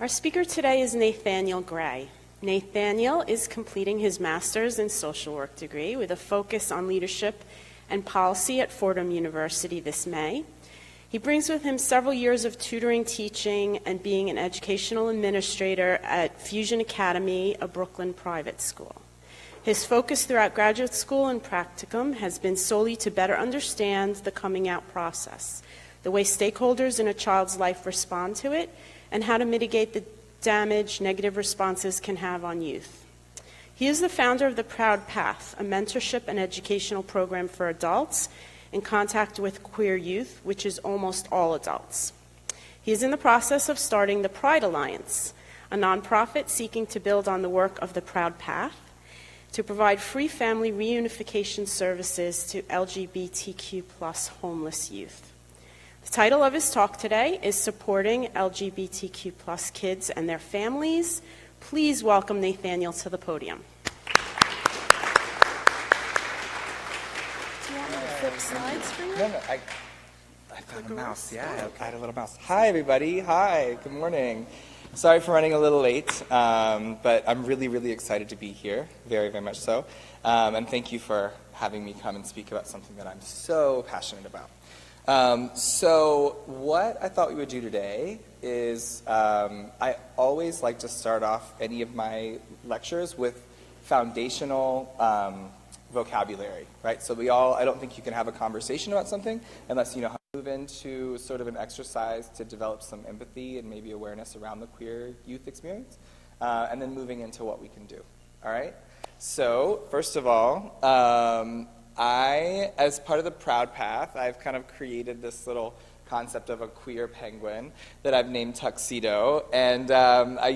Our speaker today is Nathaniel Gray. Nathaniel is completing his master's in social work degree with a focus on leadership and policy at Fordham University this May. He brings with him several years of tutoring, teaching, and being an educational administrator at Fusion Academy, a Brooklyn private school. His focus throughout graduate school and practicum has been solely to better understand the coming out process, the way stakeholders in a child's life respond to it, and how to mitigate the damage negative responses can have on youth. He is the founder of the Proud Path, a mentorship and educational program for adults in contact with queer youth, which is almost all adults. He is in the process of starting the Pride Alliance, a nonprofit seeking to build on the work of the Proud Path to provide free family reunification services to LGBTQ+ homeless youth. The title of his talk today is Supporting LGBTQ+ Kids and Their Families. Please welcome Nathaniel to the podium. Do you want me to flip slides for you? No, I found a mouse. Yeah, I had a little mouse. Hi, everybody. Hi. Good morning. Sorry for running a little late, but I'm really, really excited to be here. Very, very much so. And thank you for having me come and speak about something that I'm so passionate about. So what I thought we would do today is I always like to start off any of my lectures with foundational vocabulary, right? So I don't think you can have a conversation about something unless you know how to move into sort of an exercise to develop some empathy and maybe awareness around the queer youth experience, and then moving into what we can do, all right? So first of all, as part of the Proud Path, I've kind of created this little concept of a queer penguin that I've named Tuxedo, and I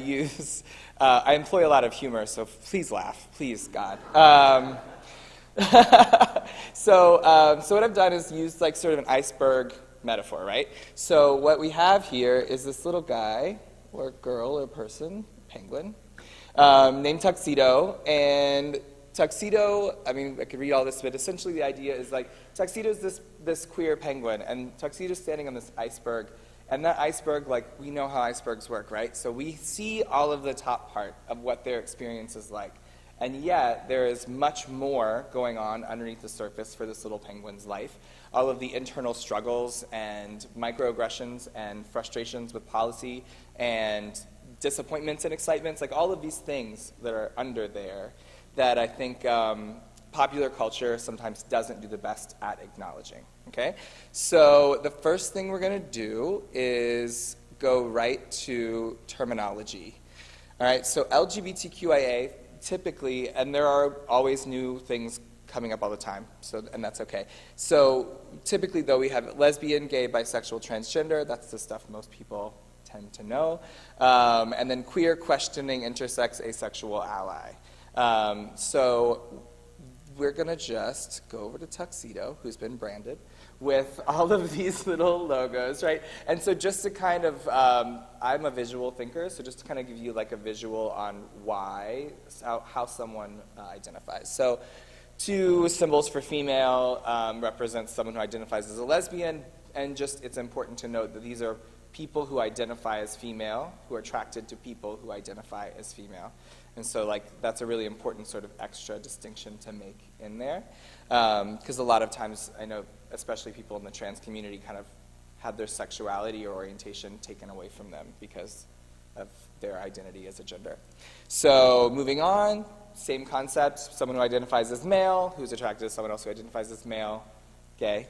employ a lot of humor, so please laugh, please, God. So what I've done is used like sort of an iceberg metaphor, right? So what we have here is this little guy, or girl, or person, penguin, named Tuxedo, and Tuxedo, I mean, I could read all this, but essentially the idea is like, Tuxedo is this queer penguin, and Tuxedo's standing on this iceberg, and that iceberg, like, we know how icebergs work, right? So we see all of the top part of what their experience is like, and yet there is much more going on underneath the surface for this little penguin's life. All of the internal struggles and microaggressions and frustrations with policy and disappointments and excitements, like all of these things that are under there that I think popular culture sometimes doesn't do the best at acknowledging, okay? So the first thing we're gonna do is go right to terminology. All right, so LGBTQIA, typically, and there are always new things coming up all the time, and that's okay. So typically, though, we have lesbian, gay, bisexual, transgender. That's the stuff most people tend to know. And then queer, questioning, intersex, asexual, ally. So we're going to just go over to Tuxedo, who's been branded, with all of these little logos, right? And so just to kind of, I'm a visual thinker, so just to kind of give you like a visual on how someone identifies. So 2 symbols for female represents someone who identifies as a lesbian, and just it's important to note that these are people who identify as female, who are attracted to people who identify as female. And so like that's a really important sort of extra distinction to make in there. Because a lot of times I know, especially people in the trans community, kind of have their sexuality or orientation taken away from them because of their identity as a gender. So moving on, same concept, someone who identifies as male, who's attracted to someone else who identifies as male, gay.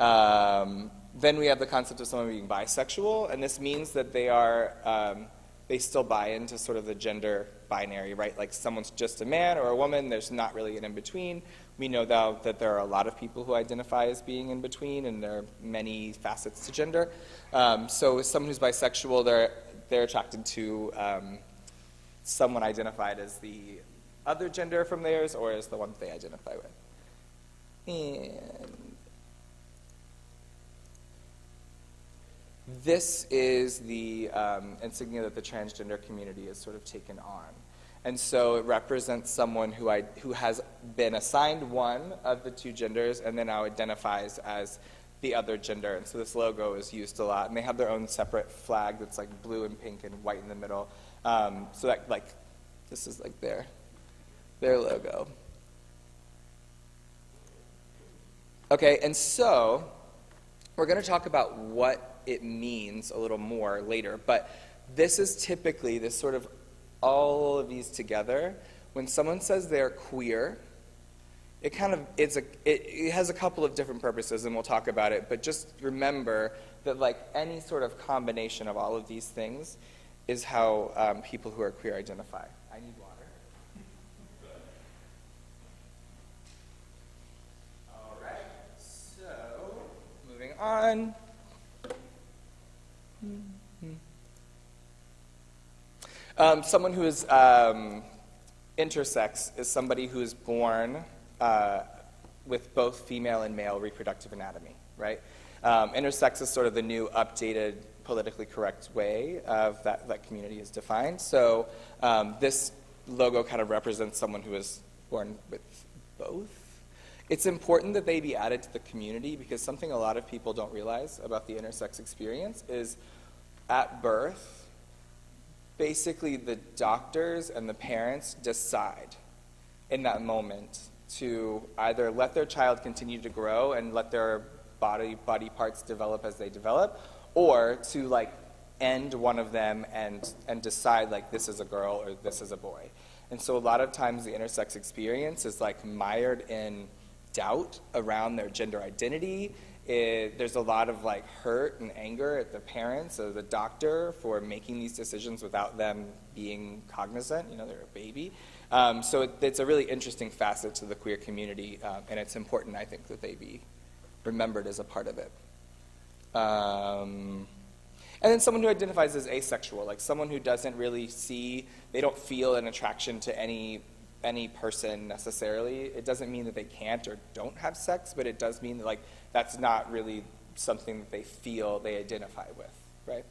Then we have the concept of someone being bisexual, and this means that they still buy into sort of the gender binary, right? Like someone's just a man or a woman, there's not really an in-between. We know though that there are a lot of people who identify as being in between, and there are many facets to gender. So someone who's bisexual, they're attracted to someone identified as the other gender from theirs or as the one that they identify with. And this is the insignia that the transgender community has sort of taken on. And so it represents someone who has been assigned one of the 2 genders and then now identifies as the other gender. And so this logo is used a lot. And they have their own separate flag that's like blue and pink and white in the middle. So that, like, this is like their logo. Okay, and so we're going to talk about what it means a little more later, but this is typically this sort of all of these together. When someone says they're queer, it has a couple of different purposes, and we'll talk about it, but just remember that like any sort of combination of all of these things is how people who are queer identify. I need water. On. Someone who is intersex is somebody who is born with both female and male reproductive anatomy, right? Intersex is sort of the new updated politically correct way of that community is defined. So this logo kind of represents someone who is born with both. It's important that they be added to the community because something a lot of people don't realize about the intersex experience is at birth, basically the doctors and the parents decide in that moment to either let their child continue to grow and let their body parts develop as they develop, or to like end one of them and decide like this is a girl or this is a boy. And so a lot of times the intersex experience is like mired in doubt around their gender identity. There's a lot of like hurt and anger at the parents or the doctor for making these decisions without them being cognizant. You know, they're a baby. So it's a really interesting facet to the queer community, and it's important, I think, that they be remembered as a part of it. And then someone who identifies as asexual, like someone who doesn't really they don't feel an attraction to any person necessarily. It doesn't mean that they can't or don't have sex, but it does mean that like that's not really something that they feel they identify with, right?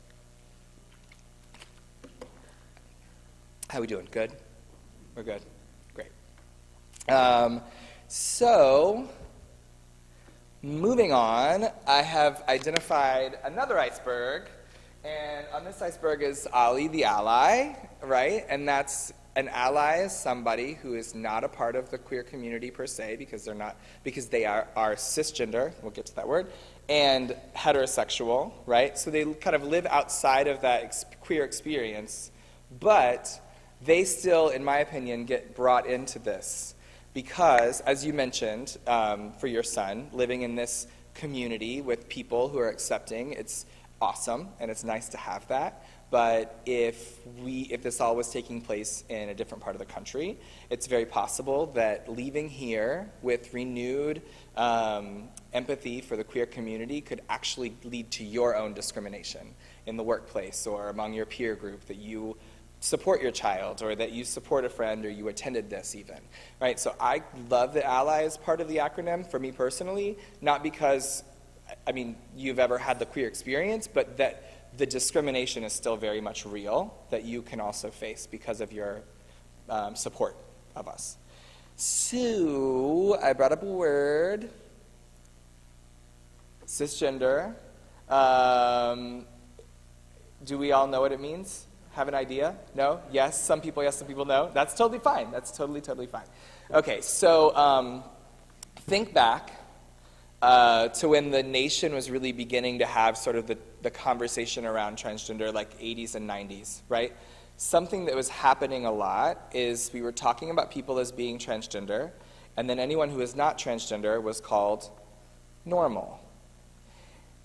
How we doing? Good? We're good? Great. So, moving on, I have identified another iceberg, and on this iceberg is Ali the ally, right? And that's an ally is somebody who is not a part of the queer community per se because they are cisgender, we'll get to that word, and heterosexual, right? So they kind of live outside of that queer experience, but they still, in my opinion, get brought into this because, as you mentioned, for your son, living in this community with people who are accepting, it's awesome and it's nice to have that. But if this all was taking place in a different part of the country, it's very possible that leaving here with renewed empathy for the queer community could actually lead to your own discrimination in the workplace or among your peer group, that you support your child or that you support a friend or you attended this even, right? So I love that ally is part of the acronym for me personally, not because, you've ever had the queer experience, but that the discrimination is still very much real that you can also face because of your support of us. So I brought up a word, cisgender. Do we all know what it means? Have an idea? No? Yes? Some people yes, some people no? That's totally fine. That's totally fine. Okay, so think back to when the nation was really beginning to have sort of the conversation around transgender, like 80s and 90s, right? Something that was happening a lot is we were talking about people as being transgender, and then anyone who is not transgender was called normal.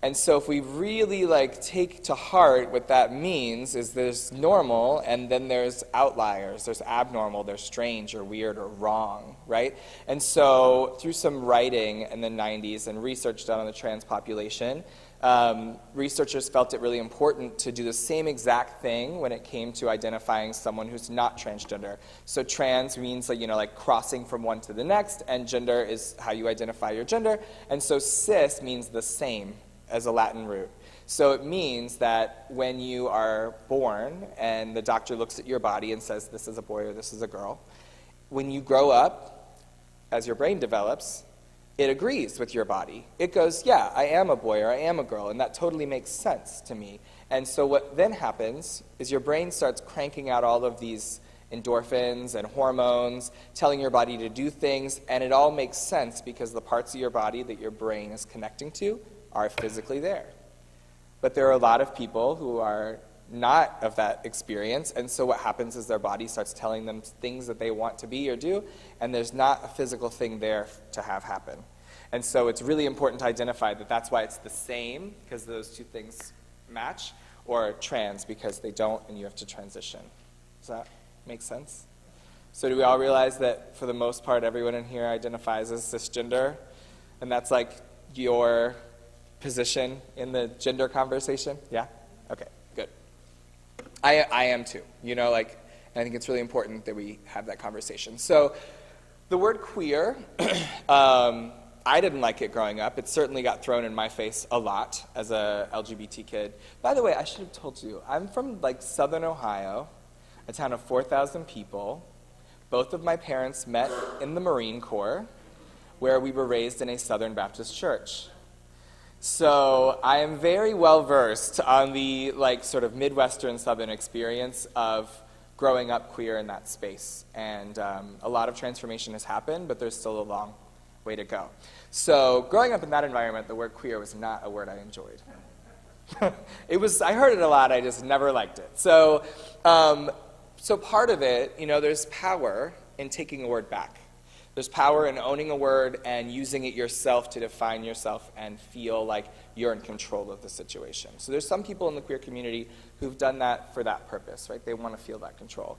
And so if we really take to heart what that means is there's normal and then there's outliers, there's abnormal, there's strange or weird or wrong, right? And so through some writing in the 90s and research done on the trans population, researchers felt it really important to do the same exact thing when it came to identifying someone who's not transgender. So trans means like crossing from one to the next, and gender is how you identify your gender. And so cis means the same as a Latin root. So it means that when you are born and the doctor looks at your body and says this is a boy or this is a girl, when you grow up, as your brain develops, it agrees with your body. It goes, yeah, I am a boy or I am a girl, and that totally makes sense to me. And so what then happens is your brain starts cranking out all of these endorphins and hormones, telling your body to do things, and it all makes sense because the parts of your body that your brain is connecting to are physically there. But there are a lot of people who are not of that experience, and so what happens is their body starts telling them things that they want to be or do, and there's not a physical thing there to have happen. And so it's really important to identify that that's why it's the same, because those two things match, or trans because they don't and you have to transition. Does that make sense? So do we all realize that for the most part everyone in here identifies as cisgender, and that's like your position in the gender conversation? Yeah? Okay, good. I am too. You know, like, I think it's really important that we have that conversation. So the word queer, I didn't like it growing up. It certainly got thrown in my face a lot as a LGBT kid. By the way, I should have told you, I'm from like Southern Ohio, a town of 4,000 people. Both of my parents met in the Marine Corps, where we were raised in a Southern Baptist church. So I am very well versed on the like sort of Midwestern Southern experience of growing up queer in that space. And a lot of transformation has happened, but there's still a long way to go. So growing up in that environment, the word queer was not a word I enjoyed. I heard it a lot, I just never liked it. So part of it, you know, there's power in taking a word back. There's power in owning a word and using it yourself to define yourself and feel like you're in control of the situation. So there's some people in the queer community who've done that for that purpose, right? They want to feel that control.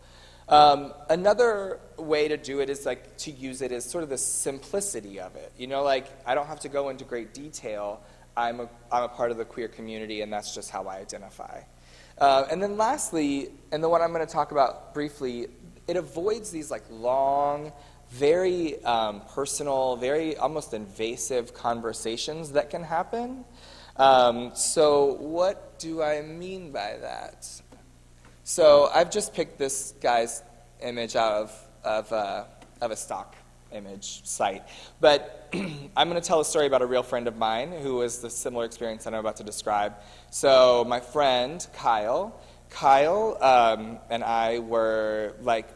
Another way to do it is like to use it as sort of the simplicity of it. You know, like I don't have to go into great detail. I'm a part of the queer community, and that's just how I identify. And then lastly, and the one I'm going to talk about briefly, it avoids these like long, very personal, very almost invasive conversations that can happen. So what do I mean by that? So I've just picked this guy's image out of a stock image site. But I'm going to tell a story about a real friend of mine who has the similar experience that I'm about to describe. So my friend, Kyle, and I were like,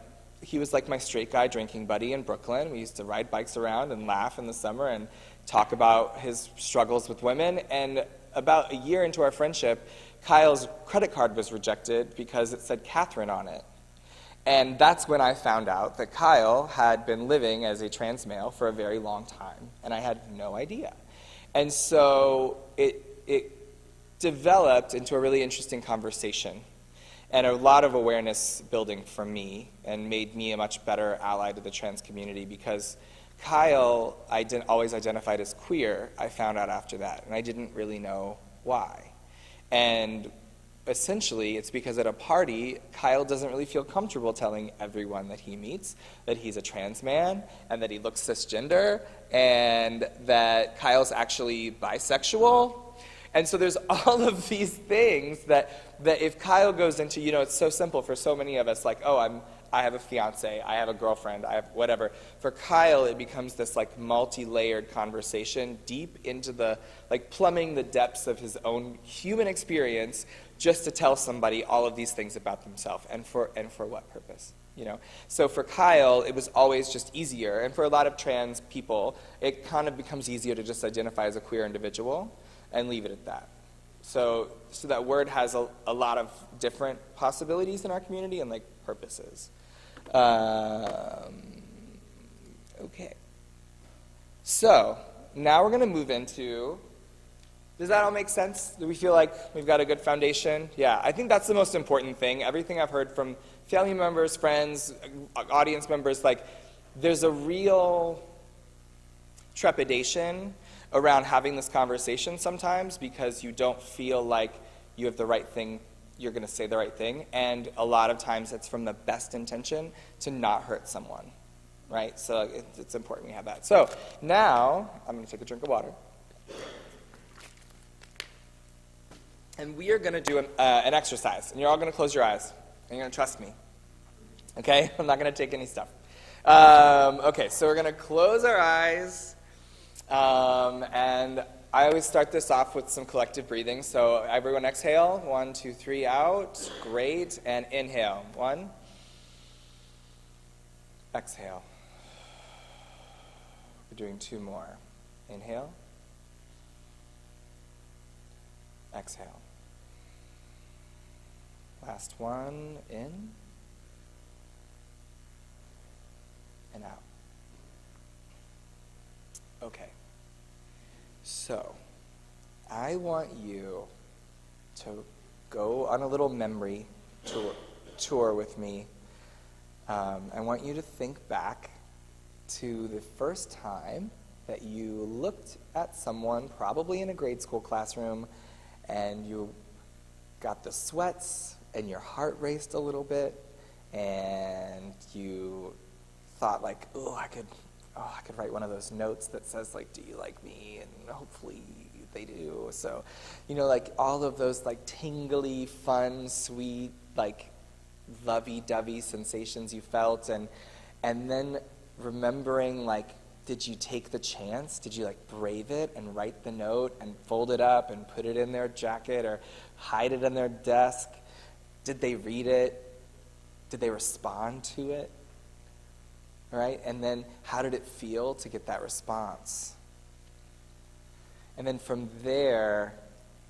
he was like my straight guy drinking buddy in Brooklyn. We used to ride bikes around and laugh in the summer and talk about his struggles with women. And about a year into our friendship, Kyle's credit card was rejected because it said Catherine on it. And that's when I found out that Kyle had been living as a trans male for a very long time, and I had no idea. And so it developed into a really interesting conversation and a lot of awareness building for me, and made me a much better ally to the trans community, because Kyle always identified as queer, I found out after that, and I didn't really know why. And essentially, it's because at a party, Kyle doesn't really feel comfortable telling everyone that he meets that he's a trans man, and that he looks cisgender, and that Kyle's actually bisexual. And so there's all of these things that if Kyle goes into, you know, it's so simple for so many of us, like, oh, I have a fiance, I have a girlfriend, I have whatever. For Kyle, it becomes this like multi-layered conversation deep into the, like plumbing the depths of his own human experience just to tell somebody all of these things about themselves, and for what purpose, you know? So for Kyle, it was always just easier, and for a lot of trans people, it kind of becomes easier to just identify as a queer individual and leave it at that. So that word has a lot of different possibilities in our community and like purposes. Okay. So now we're going to move into, does that all make sense? Do we feel like we've got a good foundation? Yeah, I think that's the most important thing. Everything I've heard from family members, friends, audience members, like there's a real trepidation around having this conversation sometimes because you don't feel like you have the right thing, you're going to say the right thing, and a lot of times it's from the best intention to not hurt someone, right? So it's important we have that. So now I'm going to take a drink of water. And we are going to do an exercise, and you're all going to close your eyes, and you're going to trust me, okay? I'm not going to take any stuff. Okay, so we're going to close our eyes. And I always start this off with some collective breathing. So everyone exhale, 1, 2, 3, out. Great. And inhale, 1. Exhale. We're doing 2 more. Inhale. Exhale. Last one, in and out. Okay. So, I want you to go on a little memory tour with me. I want you to think back to the first time that you looked at someone, probably in a grade school classroom, and you got the sweats, and your heart raced a little bit, and you thought like, I could write one of those notes that says like, do you like me? And hopefully they do. So, like all of those like tingly, fun, sweet, like lovey-dovey sensations you felt, and then remembering like, did you take the chance? Did you like brave it and write the note and fold it up and put it in their jacket or hide it on their desk? Did they read it? Did they respond to it? Right? And then how did it feel to get that response? And then from there,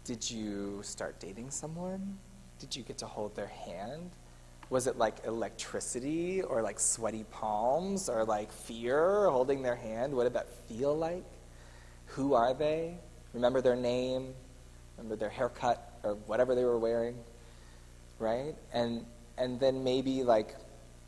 did you start dating someone? Did you get to hold their hand? Was it like electricity or like sweaty palms or like fear holding their hand? What did that feel like? Who are they? Remember their name? Remember their haircut or whatever they were wearing? Right? And then maybe like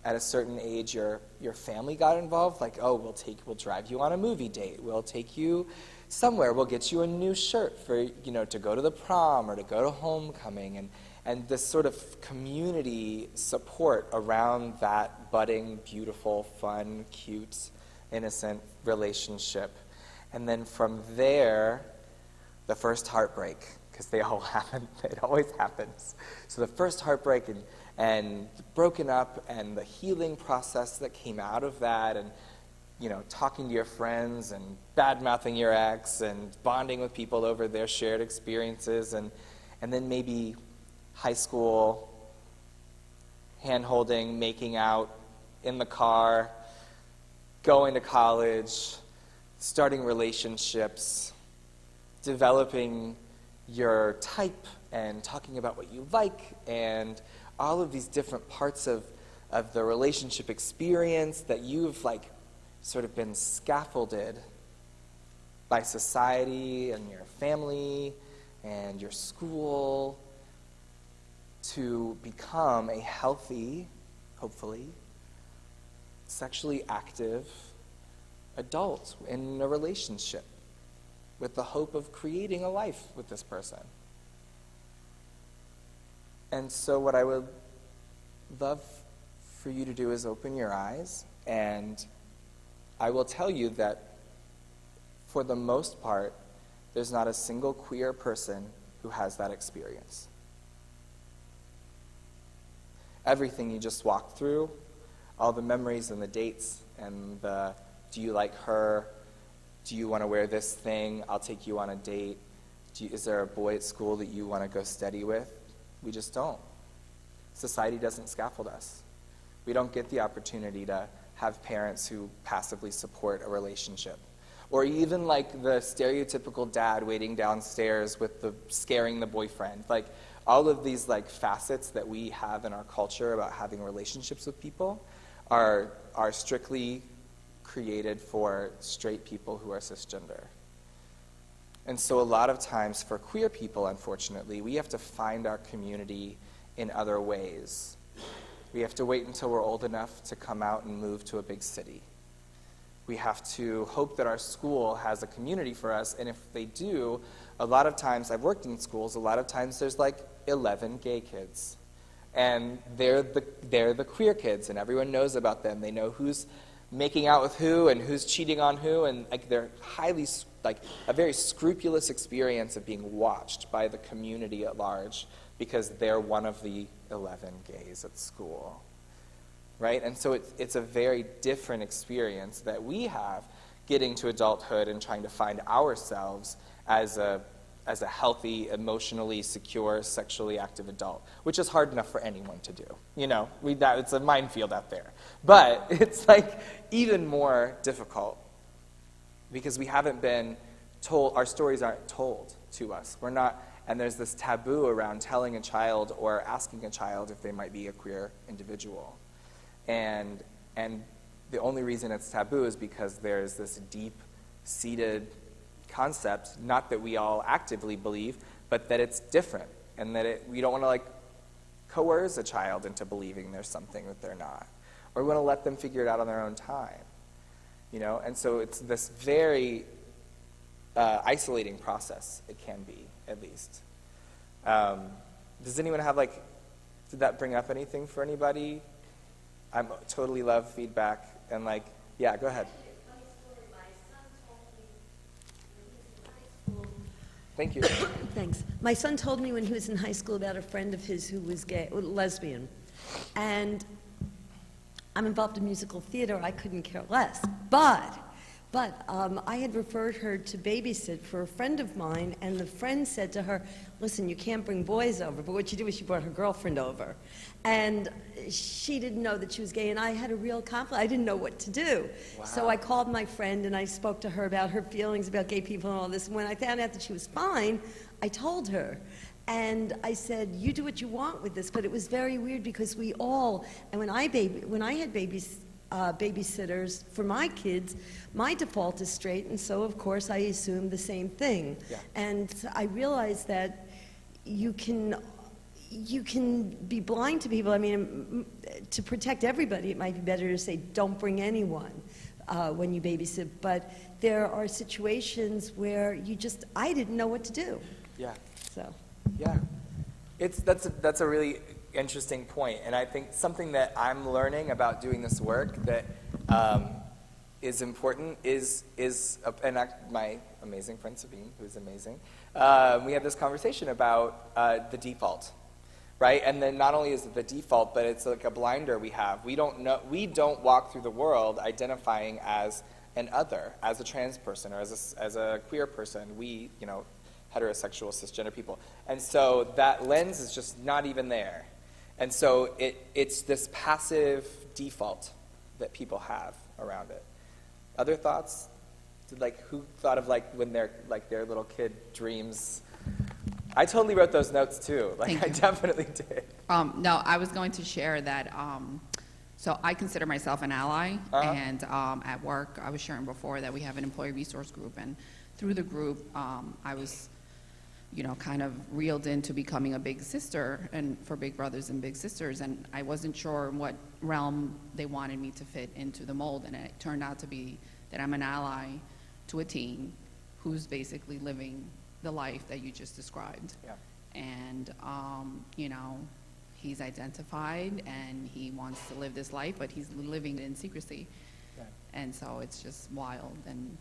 at a certain age your family got involved, like, we'll drive you on a movie date. We'll take you somewhere. We'll get you a new shirt for, to go to the prom or to go to homecoming, and this sort of community support around that budding, beautiful, fun, cute, innocent relationship. And then from there, the first heartbreak, because they all happen. It always happens. So the first heartbreak and broken up and the healing process that came out of that, and talking to your friends and bad-mouthing your ex and bonding with people over their shared experiences, and then maybe high school, hand-holding, making out in the car, going to college, starting relationships, developing your type and talking about what you like, and all of these different parts of the relationship experience that you've like sort of been scaffolded by society and your family and your school to become a healthy, hopefully, sexually active adult in a relationship with the hope of creating a life with this person. And so what I would love for you to do is open your eyes, and I will tell you that for the most part, there's not a single queer person who has that experience. Everything you just walked through, all the memories and the dates and the, do you like her? Do you want to wear this thing? I'll take you on a date. Is there a boy at school that you want to go steady with? We just don't. Society doesn't scaffold us. We don't get the opportunity to have parents who passively support a relationship. Or even like the stereotypical dad waiting downstairs with scaring the boyfriend. Like all of these like facets that we have in our culture about having relationships with people are strictly created for straight people who are cisgender. And so a lot of times for queer people, unfortunately, we have to find our community in other ways. We have to wait until we're old enough to come out and move to a big city. We have to hope that our school has a community for us, and if they do, a lot of times, I've worked in schools, a lot of times there's like 11 gay kids. And they're the queer kids, and everyone knows about them. They know who's making out with who and who's cheating on who, and like they're highly, like a very scrupulous experience of being watched by the community at large because they're one of the 11 gays at school, right? And so it's a very different experience that we have getting to adulthood and trying to find ourselves as a healthy, emotionally secure, sexually active adult, which is hard enough for anyone to do. It's a minefield out there. But it's like even more difficult because we haven't been told, our stories aren't told to us. We're not, and there's this taboo around telling a child or asking a child if they might be a queer individual. And the only reason it's taboo is because there's this deep-seated concept, not that we all actively believe, but that it's different, and that we don't want to coerce a child into believing there's something that they're not, or we want to let them figure it out on their own time, And so it's this very isolating process. It can be, at least. Does anyone have did that bring up anything for anybody? I totally love feedback and yeah, go ahead. Thank you. Thanks. My son told me when he was in high school about a friend of his who was gay, lesbian. And I'm involved in musical theater. I couldn't care less. But I had referred her to babysit for a friend of mine, and the friend said to her, listen, you can't bring boys over. But what she did was she brought her girlfriend over. And she didn't know that she was gay, and I had a real conflict. I didn't know what to do. Wow. So I called my friend, and I spoke to her about her feelings about gay people and all this. And when I found out that she was fine, I told her. And I said, you do what you want with this. But it was very weird because we all, and when I had babysitters for my kids, my default is straight, and so of course I assumed the same thing. Yeah. And I realized that you can be blind to people. I mean, to protect everybody, it might be better to say don't bring anyone when you babysit. But there are situations where I didn't know what to do. Yeah. So. Yeah, that's a really interesting point, and I think something that I'm learning about doing this work that is important is my amazing friend Sabine, who's amazing. We had this conversation about the default, right? And then not only is it the default, but it's like a blinder we have. We don't walk through the world identifying as an other, as a trans person or as a queer person. We, heterosexual cisgender people, and so that lens is just not even there. And so it's this passive default that people have around it. Other thoughts? Who thought of when their little kid dreams? I totally wrote those notes too. I definitely did. No, I was going to share that. So I consider myself an ally, and at work, I was sharing before that we have an employee resource group, and through the group, I was kind of reeled into becoming a big sister and for big brothers and big sisters, and I wasn't sure in what realm they wanted me to fit into the mold, and it turned out to be that I'm an ally to a teen who's basically living the life that you just described. Yeah. And, he's identified and he wants to live this life, but he's living it in secrecy. Yeah. And so it's just wild and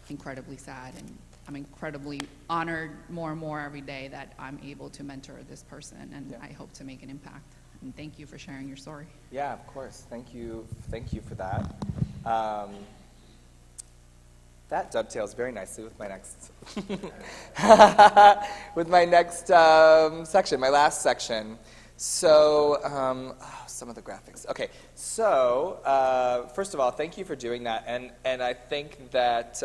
incredibly sad, and I'm incredibly honored more and more every day that I'm able to mentor this person, and I hope to make an impact. And thank you for sharing your story. Yeah, of course. Thank you for that. That dovetails very nicely with my next section, my last section. So, some of the graphics. Okay, so first of all, thank you for doing that, and I think that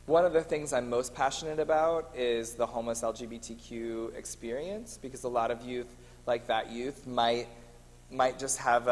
one of the things I'm most passionate about is the homeless LGBTQ experience, because a lot of youth, like that youth, might just have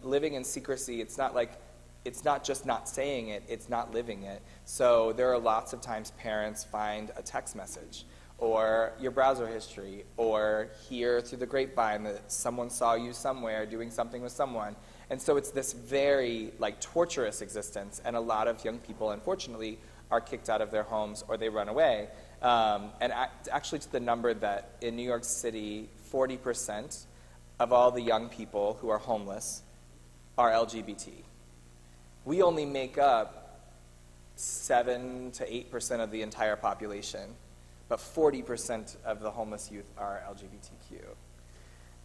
living in secrecy. It's not just not saying it, it's not living it. So there are lots of times parents find a text message or your browser history or hear through the grapevine that someone saw you somewhere doing something with someone. And so it's this very torturous existence, and a lot of young people, unfortunately, are kicked out of their homes or they run away. And actually to the number that in New York City, 40% of all the young people who are homeless are LGBT. We only make up 7 to 8% of the entire population, but 40% of the homeless youth are LGBTQ.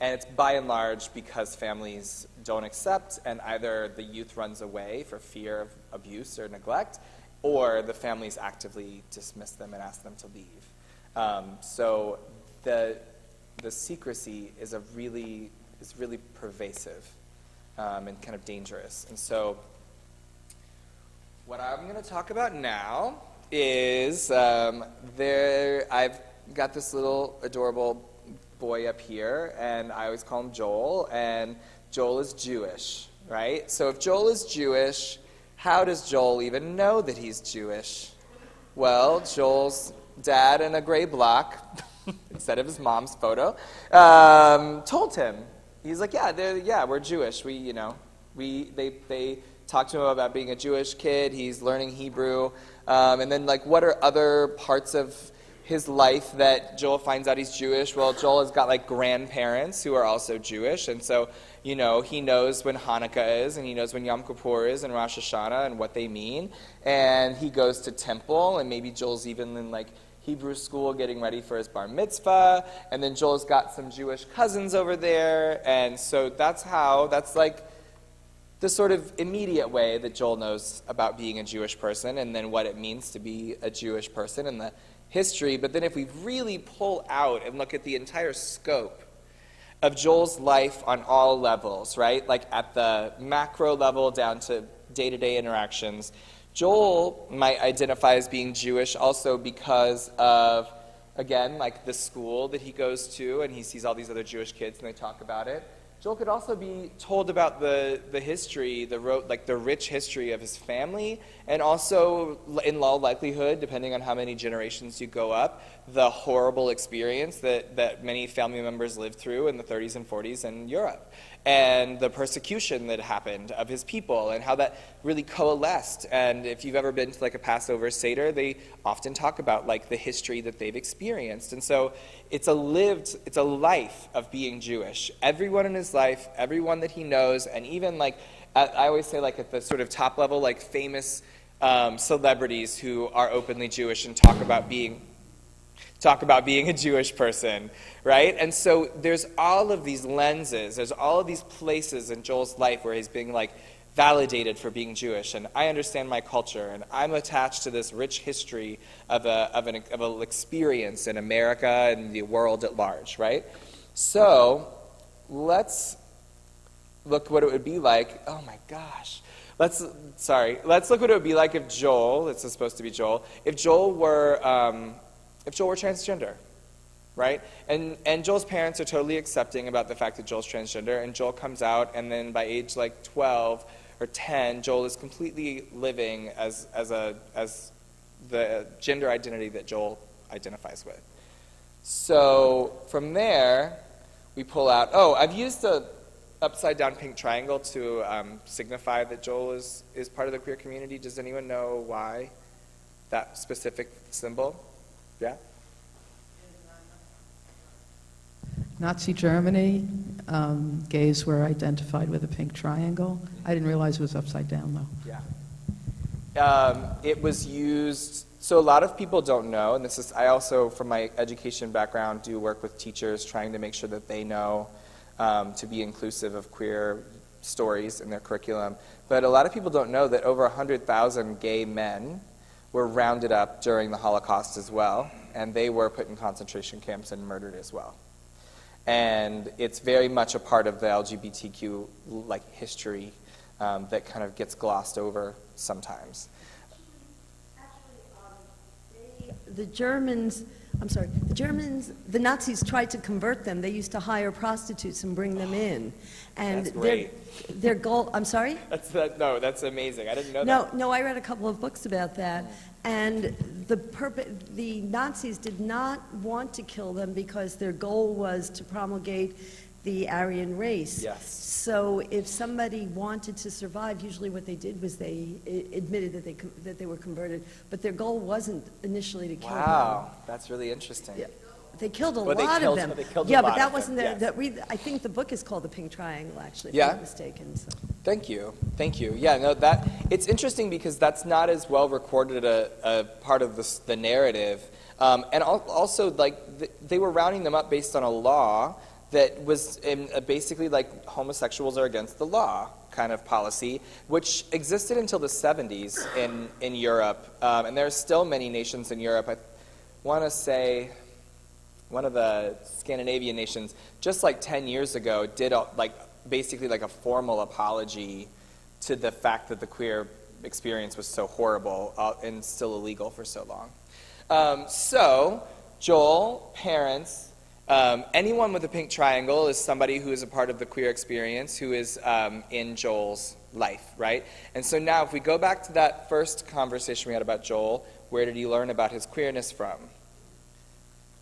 And it's by and large because families don't accept, and either the youth runs away for fear of abuse or neglect, or the families actively dismiss them and ask them to leave. So the secrecy is really pervasive and kind of dangerous. And so what I'm going to talk about now is I've got this little adorable boy up here, and I always call him Joel, and Joel is Jewish, right? So if Joel is Jewish, how does Joel even know that he's Jewish? Well, Joel's dad in a gray block, instead of his mom's photo, told him. He's like, yeah, we're Jewish. They talked to him about being a Jewish kid. He's learning Hebrew. And then, like, what are other parts of his life that Joel finds out he's Jewish? Well, Joel has got, like, grandparents who are also Jewish. And so, he knows when Hanukkah is, and he knows when Yom Kippur is, and Rosh Hashanah, and what they mean. And he goes to temple, and maybe Joel's even in, like, Hebrew school getting ready for his bar mitzvah. And then Joel's got some Jewish cousins over there. And so that's like the sort of immediate way that Joel knows about being a Jewish person, and then what it means to be a Jewish person and the history. But then if we really pull out and look at the entire scope of Joel's life on all levels, right? Like at the macro level down to day-to-day interactions, Joel might identify as being Jewish also because of, again, like the school that he goes to, and he sees all these other Jewish kids and they talk about it. Joel could also be told about the history, the rich history of his family, and also, in all likelihood, depending on how many generations you go up, the horrible experience that many family members lived through in the 30s and 40s in Europe, and the persecution that happened of his people, and how that really coalesced. And if you've ever been to like a Passover Seder, they often talk about like the history that they've experienced. And so it's a life of being Jewish. Everyone in his life, everyone that he knows, and even like, I always say like at the sort of top level, like famous celebrities who are openly Jewish and talk about being a Jewish person, right? And so there's all of these lenses, there's all of these places in Joel's life where he's being like validated for being Jewish, and I understand my culture, and I'm attached to this rich history of an experience in America and the world at large, right? So let's look what it would be like. Oh my gosh. Let's look what it would be like if Joel, this is supposed to be Joel, if Joel were transgender, right? And Joel's parents are totally accepting about the fact that Joel's transgender, and Joel comes out, and then by age like 12 or 10, Joel is completely living as the gender identity that Joel identifies with. So from there, we pull out, I've used the upside down pink triangle to signify that Joel is part of the queer community. Does anyone know why that specific symbol? Yeah? Nazi Germany, gays were identified with a pink triangle. I didn't realize it was upside down, though. Yeah. It was used, so a lot of people don't know, and this is, I also, from my education background, do work with teachers trying to make sure that they know to be inclusive of queer stories in their curriculum. But a lot of people don't know that over 100,000 gay men were rounded up during the Holocaust as well, and they were put in concentration camps and murdered as well. And it's very much a part of the LGBTQ like history that kind of gets glossed over sometimes. The Nazis tried to convert them. They used to hire prostitutes and bring them in. And that's great. Their goal, I'm sorry? That's amazing. I didn't know that. No, I read a couple of books about that. And the Nazis did not want to kill them because their goal was to promulgate the Aryan race. Yes. So if somebody wanted to survive, usually what they did was they admitted that they were converted, but their goal wasn't initially to kill them. Wow, that's really interesting. Yeah. They killed a Well, they lot killed- of them. they killed a Yeah, lot but that of wasn't them, the, I think the book is called The Pink Triangle, actually, if Yeah? I'm not mistaken. So. Thank you. Yeah, no, it's interesting because that's not as well recorded a part of the narrative. And also, like, they were rounding them up based on a law that was basically like homosexuals are against the law kind of policy, which existed until the 70s in Europe. And there are still many nations in Europe. I want to say one of the Scandinavian nations, just like 10 years ago, did basically like a formal apology to the fact that the queer experience was so horrible and still illegal for so long. So, Joel, parents, anyone with a pink triangle is somebody who is a part of the queer experience, who is in Joel's life, right? And so now if we go back to that first conversation we had about Joel, where did he learn about his queerness from?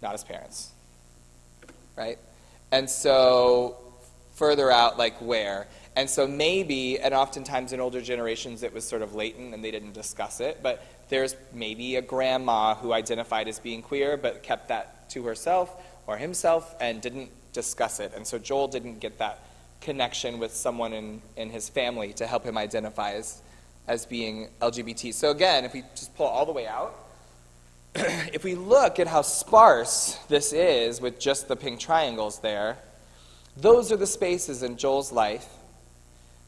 Not his parents, right? And so further out, like where? And so maybe, and oftentimes in older generations it was sort of latent and they didn't discuss it, but there's maybe a grandma who identified as being queer but kept that to herself or himself and didn't discuss it. And so Joel didn't get that connection with someone in his family to help him identify as being LGBT. So again, if we just pull all the way out, if we look at how sparse this is with just the pink triangles there, those are the spaces in Joel's life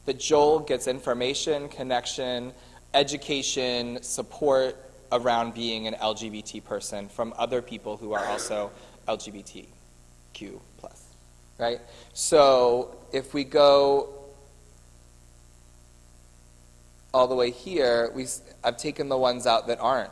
that Joel gets information, connection, education, support around being an LGBT person from other people who are also LGBTQ+, right? So if we go all the way here, I've taken the ones out that aren't.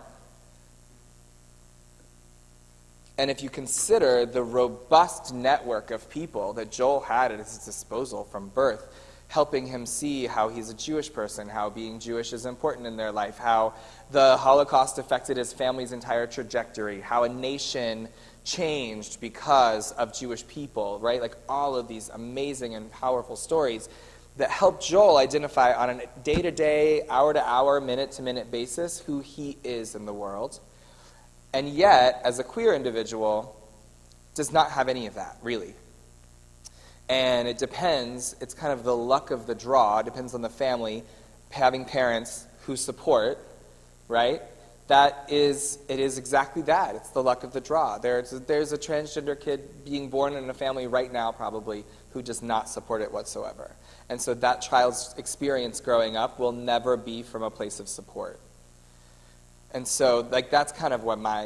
And if you consider the robust network of people that Joel had at his disposal from birth, helping him see how he's a Jewish person, how being Jewish is important in their life, how the Holocaust affected his family's entire trajectory, how a nation changed because of Jewish people, right? Like all of these amazing and powerful stories that help Joel identify on a day-to-day, hour-to-hour, minute-to-minute basis who he is in the world. And yet, as a queer individual, does not have any of that, really. And it depends, it's kind of the luck of the draw, it depends on the family, having parents who support, right? It is exactly that. It's the luck of the draw. There's a transgender kid being born in a family right now, probably, who does not support it whatsoever. And so that child's experience growing up will never be from a place of support. And so, like, that's kind of where my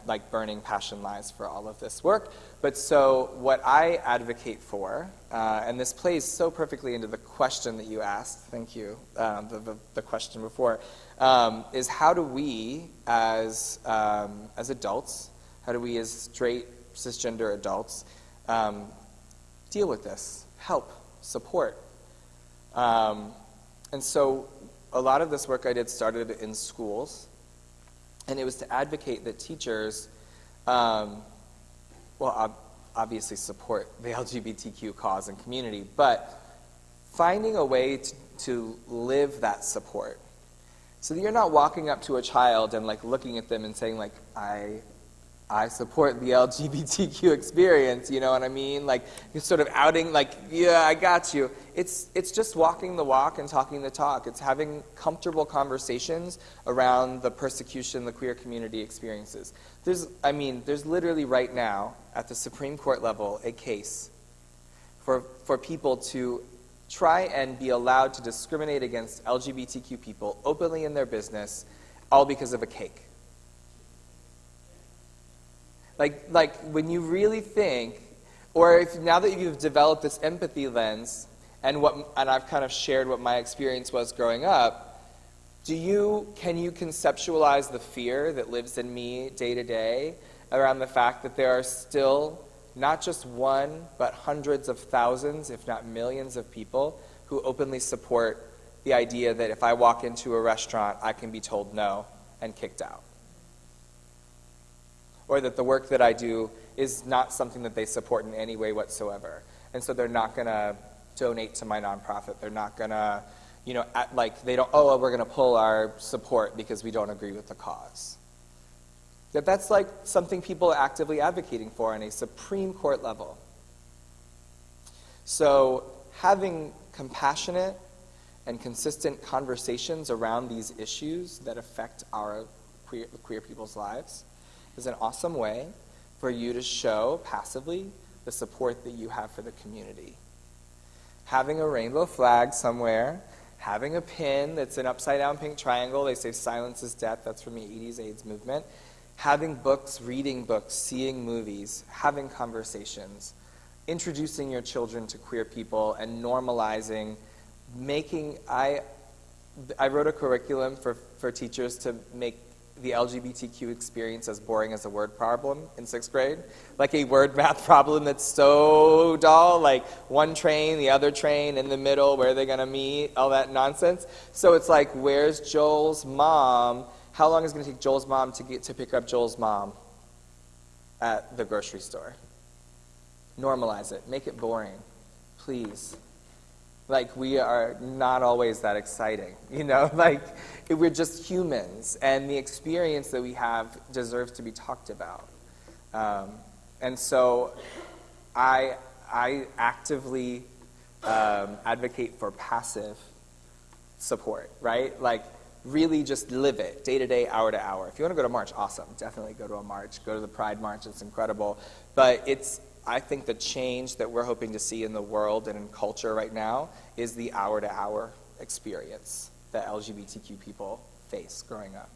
like burning passion lies for all of this work. But so, what I advocate for, and this plays so perfectly into the question that you asked. Thank you. The question before is how do we, as adults, how do we as straight cisgender adults deal with this? Help, support. And so, a lot of this work I did started in schools. And it was to advocate that teachers, obviously support the LGBTQ cause and community, but finding a way to live that support. So that you're not walking up to a child and like looking at them and saying like, I support the LGBTQ experience, you know what I mean? Like, you're sort of outing, like, yeah, I got you. It's just walking the walk and talking the talk. It's having comfortable conversations around the persecution the queer community experiences. There's literally right now, at the Supreme Court level, a case for people to try and be allowed to discriminate against LGBTQ people openly in their business, all because of a cake. Like when you really think, or if now that you've developed this empathy lens, and I've kind of shared what my experience was growing up, can you conceptualize the fear that lives in me day to day around the fact that there are still not just one, but hundreds of thousands, if not millions of people who openly support the idea that if I walk into a restaurant, I can be told no and kicked out? Or that the work that I do is not something that they support in any way whatsoever. And so they're not going to donate to my nonprofit. They're not going to, we're going to pull our support because we don't agree with the cause. That's like something people are actively advocating for on a Supreme Court level. So having compassionate and consistent conversations around these issues that affect our queer people's lives is an awesome way for you to show passively the support that you have for the community. Having a rainbow flag somewhere, having a pin that's an upside-down pink triangle, they say silence is death, that's from the 80s AIDS movement, having books, reading books, seeing movies, having conversations, introducing your children to queer people, and normalizing, I wrote a curriculum for teachers to make the LGBTQ experience as boring as a word problem in 6th grade. Like a word math problem that's so dull, like one train, the other train, in the middle, where are they going to meet, all that nonsense. So it's like, where's Joel's mom? How long is it going to take Joel's mom to get to pick up Joel's mom at the grocery store? Normalize it. Make it boring, please. Like, we are not always that exciting, you know? Like, we're just humans, and the experience that we have deserves to be talked about. And so I actively advocate for passive support, right? Like, really just live it, day to day, hour to hour. If you want to go to march, awesome. Definitely go to a march. Go to the Pride March. It's incredible. But I think the change that we're hoping to see in the world and in culture right now is the hour-to-hour experience that LGBTQ people face growing up.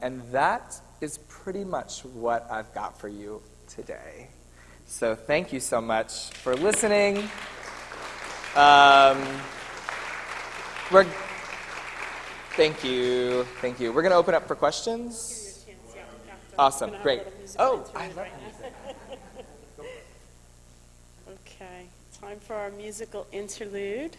And that is pretty much what I've got for you today. So thank you so much for listening. Thank you. We're going to open up for questions. Awesome, great. Oh, I love music. Okay, time for our musical interlude.